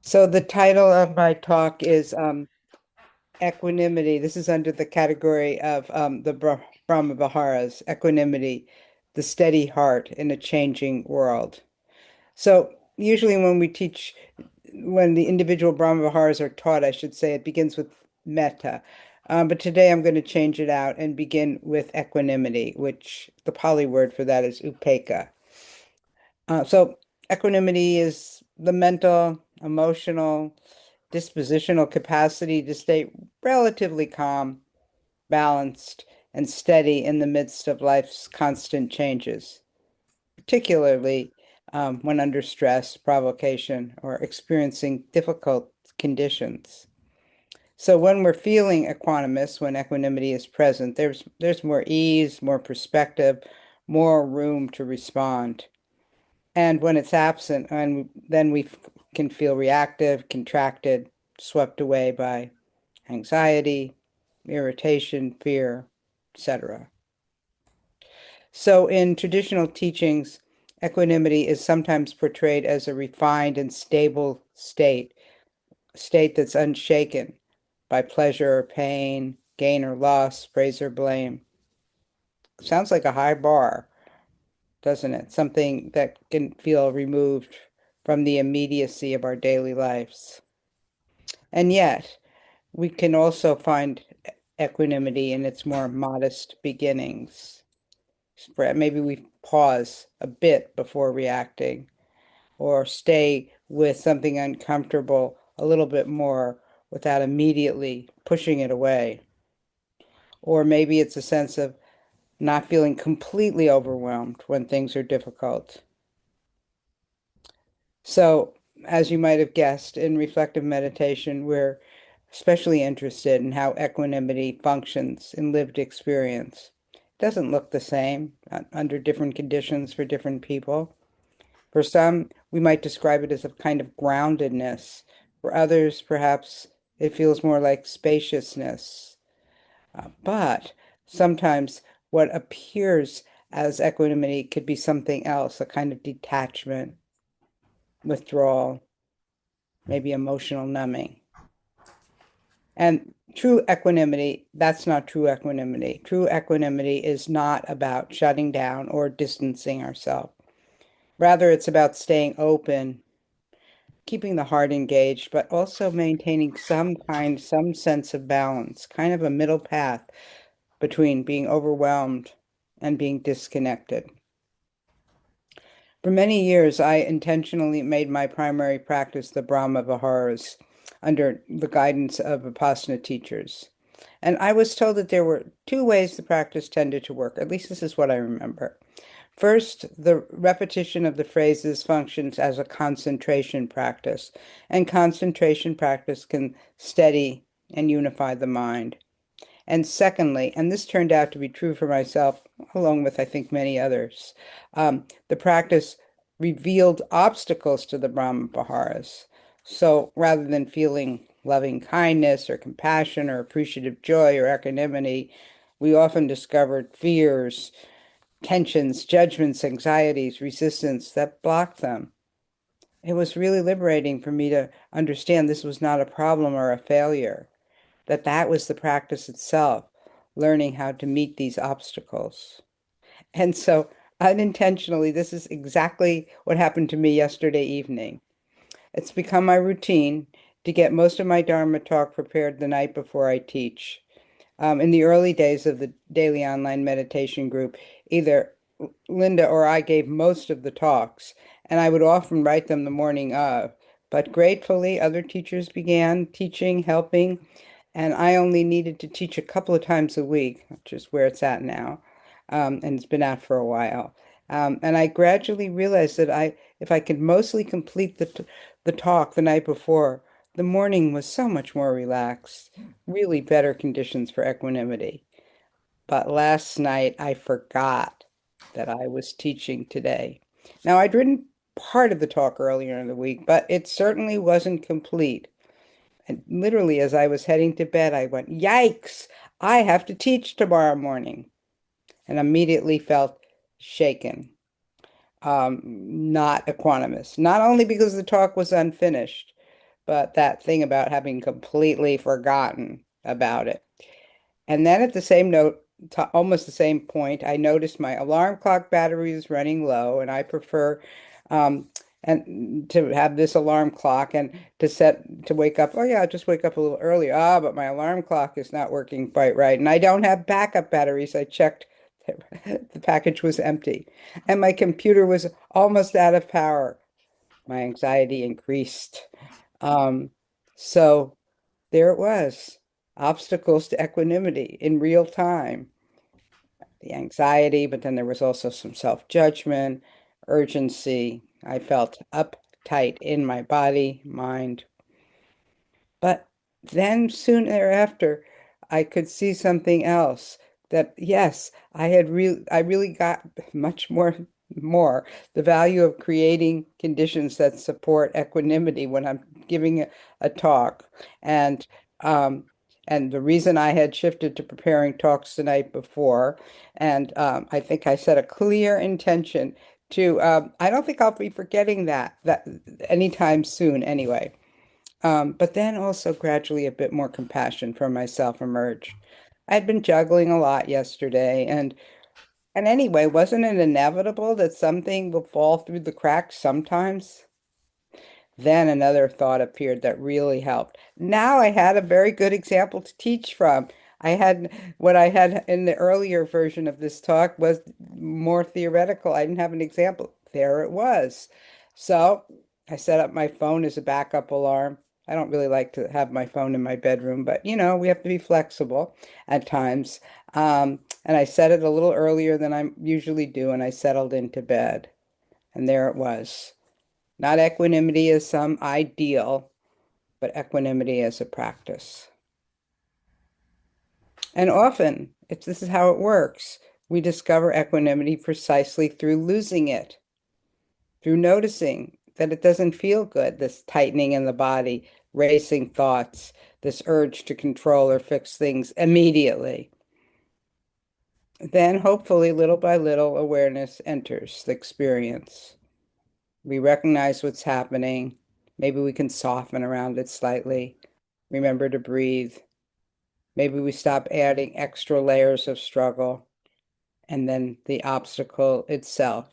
So the title of my talk is Equanimity. This is under the category of the Brahma Viharas, Equanimity, the steady heart in a changing world. So usually when the individual Brahma Viharas are taught, I should say, it begins with metta. But today I'm going to change it out and begin with equanimity, which the Pali word for that is upekkha. So equanimity is the mental, emotional, dispositional capacity to stay relatively calm, balanced, and steady in the midst of life's constant changes, particularly when under stress, provocation, or experiencing difficult conditions. So when we're feeling equanimous, when equanimity is present, there's more ease, more perspective, more room to respond. And when it's absent, and then we can feel reactive, contracted, swept away by anxiety, irritation, fear, etc. So in traditional teachings, equanimity is sometimes portrayed as a refined and stable a state that's unshaken by pleasure or pain, gain or loss, praise or blame. Sounds like a high bar, doesn't it? Something that can feel removed from the immediacy of our daily lives. And yet, we can also find equanimity in its more modest beginnings. Maybe we pause a bit before reacting or stay with something uncomfortable a little bit more without immediately pushing it away. Or maybe it's a sense of not feeling completely overwhelmed when things are difficult. So, as you might have guessed, in reflective meditation, we're especially interested in how equanimity functions in lived experience. It doesn't look the same under different conditions for different people. For some, we might describe it as a kind of groundedness. For others, perhaps it feels more like spaciousness. But sometimes what appears as equanimity could be something else, a kind of detachment, withdrawal, maybe emotional numbing. And true equanimity, that's not true equanimity. True equanimity is not about shutting down or distancing ourselves. Rather, it's about staying open, keeping the heart engaged, but also maintaining some sense of balance, kind of a middle path between being overwhelmed and being disconnected. For many years, I intentionally made my primary practice the Brahma Viharas under the guidance of Vipassana teachers. And I was told that there were two ways the practice tended to work. At least this is what I remember. First, the repetition of the phrases functions as a concentration practice, and concentration practice can steady and unify the mind. And secondly, and this turned out to be true for myself, along with I think many others, the practice revealed obstacles to the Brahma Viharas. So rather than feeling loving kindness or compassion or appreciative joy or equanimity, we often discovered fears, tensions, judgments, anxieties, resistance that blocked them. It was really liberating for me to understand this was not a problem or a failure, that was the practice itself, learning how to meet these obstacles. And so unintentionally, this is exactly what happened to me yesterday evening. It's become my routine to get most of my Dharma talk prepared the night before I teach. In the early days of the daily online meditation group, either Linda or I gave most of the talks, and I would often write them the morning of. But gratefully, other teachers began teaching, helping, and I only needed to teach a couple of times a week, which is where it's at now, and it's been out for a while. And I gradually realized that if I could mostly complete the talk the night before, the morning was so much more relaxed, really better conditions for equanimity. But last night I forgot that I was teaching today. Now, I'd written part of the talk earlier in the week, but it certainly wasn't complete. And literally, as I was heading to bed, I went, Yikes, I have to teach tomorrow morning. And immediately felt shaken, not equanimous. Not only because the talk was unfinished, but that thing about having completely forgotten about it. And then at the same note, almost the same point, I noticed my alarm clock battery is running low, and I prefer um, and to have this alarm clock and to wake up. Oh yeah, I'll just wake up a little earlier. Ah, but my alarm clock is not working quite right, and I don't have backup batteries. I checked, the package was empty, and my computer was almost out of power. My anxiety increased. Um, so there it was. Obstacles to equanimity in real time. The anxiety, but then there was also some self-judgment, urgency. I felt uptight in my body, mind. But then soon thereafter, I could see something else that yes, I really got much more the value of creating conditions that support equanimity when I'm giving a talk. And um and the reason I had shifted to preparing talks the night before, and I think I set a clear intention to I don't think I'll be forgetting that anytime soon anyway. But then also gradually a bit more compassion for myself emerged. I'd been juggling a lot yesterday, and anyway, wasn't it inevitable that something will fall through the cracks sometimes? Then another thought appeared that really helped. Now I had a very good example to teach from. I had what I had in the earlier version of this talk was more theoretical. I didn't have an example. There it was. So I set up my phone as a backup alarm. I don't really like to have my phone in my bedroom, but we have to be flexible at times. And I set it a little earlier than I usually do, and I settled into bed. And there it was. Not equanimity as some ideal, but equanimity as a practice. And often, this is how it works. We discover equanimity precisely through losing it, through noticing that it doesn't feel good, this tightening in the body, racing thoughts, this urge to control or fix things immediately. Then, hopefully, little by little, awareness enters the experience. We recognize what's happening. Maybe we can soften around it slightly. Remember to breathe. Maybe we stop adding extra layers of struggle, and then the obstacle itself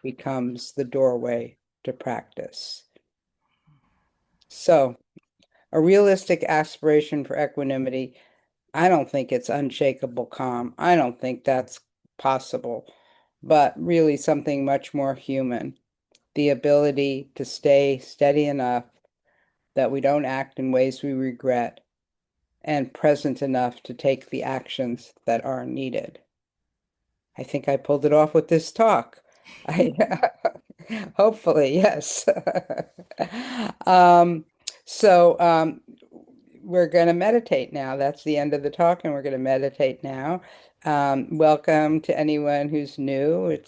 becomes the doorway to practice. So, a realistic aspiration for equanimity, I don't think it's unshakable calm. I don't think that's possible, but really something much more human. The ability to stay steady enough that we don't act in ways we regret, and present enough to take the actions that are needed. I think I pulled it off with this talk. I hopefully, yes. Um, so we're going to meditate now. That's the end of the talk, and we're going to meditate now. Welcome to anyone who's new. It's